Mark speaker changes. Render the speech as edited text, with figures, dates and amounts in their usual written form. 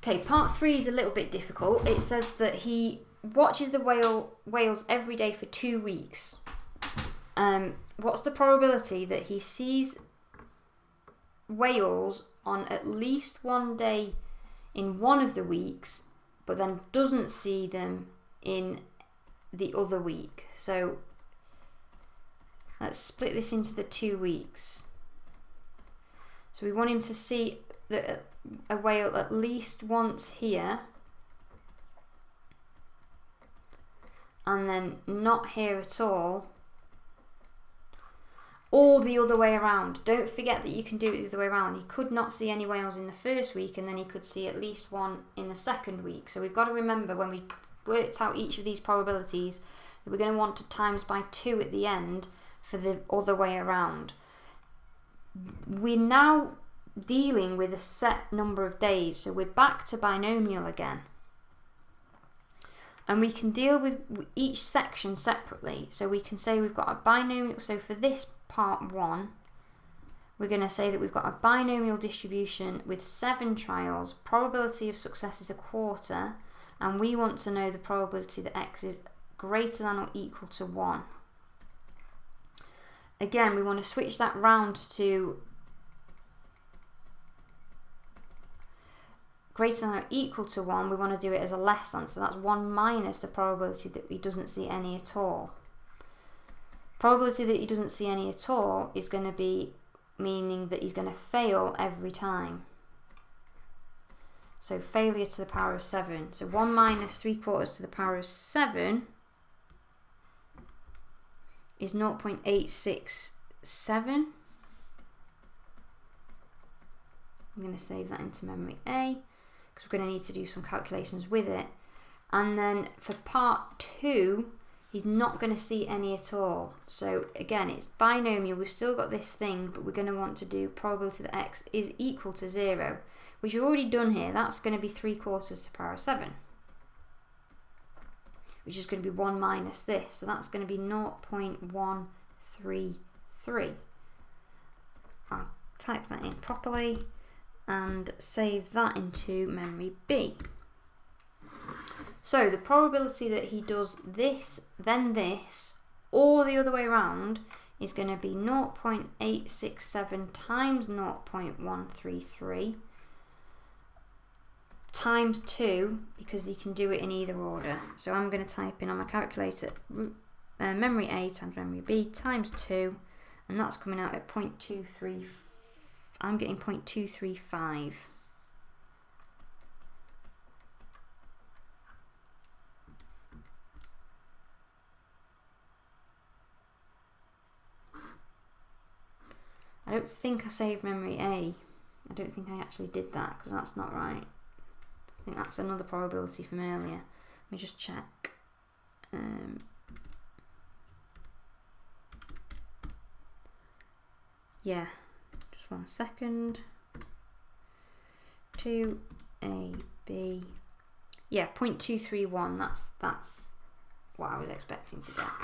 Speaker 1: Okay, part 3 is a little bit difficult. It says that he watches the whales every day for 2 weeks. What's the probability that he sees whales on at least one day in one of the weeks, but then doesn't see them in the other week? So let's split this into the 2 weeks. So we want him to see a whale at least once here, and then not here at all, or the other way around. Don't forget that you can do it the other way around. He could not see any whales in the first week, and then he could see at least one in the second week. So we've got to remember when we worked out each of these probabilities that we're going to want to times by 2 at the end for the other way around. We're now dealing with a set number of days, so we're back to binomial again. And we can deal with each section separately. So we can say we've got a binomial. So for this part 1, we're going to say that we've got a binomial distribution with 7 trials. Probability of success is 1/4. And we want to know the probability that x is greater than or equal to 1. Again, we want to switch that round to greater than or equal to 1. We want to do it as a less than, so that's 1 minus the probability that he doesn't see any at all. Probability that he doesn't see any at all is going to be meaning that he's going to fail every time. So failure to the power of 7. So 1 minus 3/4 to the power of 7 is 0.867. I'm going to save that into memory A, because we're going to need to do some calculations with it. And then for part 2, he's not going to see any at all. So again, it's binomial. We've still got this thing, but we're going to want to do probability that x is equal to 0, which we've already done here. That's going to be 3/4 to the power of 7, which is going to be 1 minus this. So that's going to be 0.133. I'll type that in properly and save that into memory B. So the probability that he does this, then this, or the other way around is going to be 0.867 times 0.133 times 2, because he can do it in either order. So I'm going to type in on my calculator memory A times memory B times 2, and that's coming out at 0.235. I'm getting 0.235. I don't think I saved memory A. I don't think I actually did that, because that's not right. I think that's another probability from earlier. Let me just check. Yeah. 1 second. 2AB. Yeah, 0.231. That's what I was expecting to get.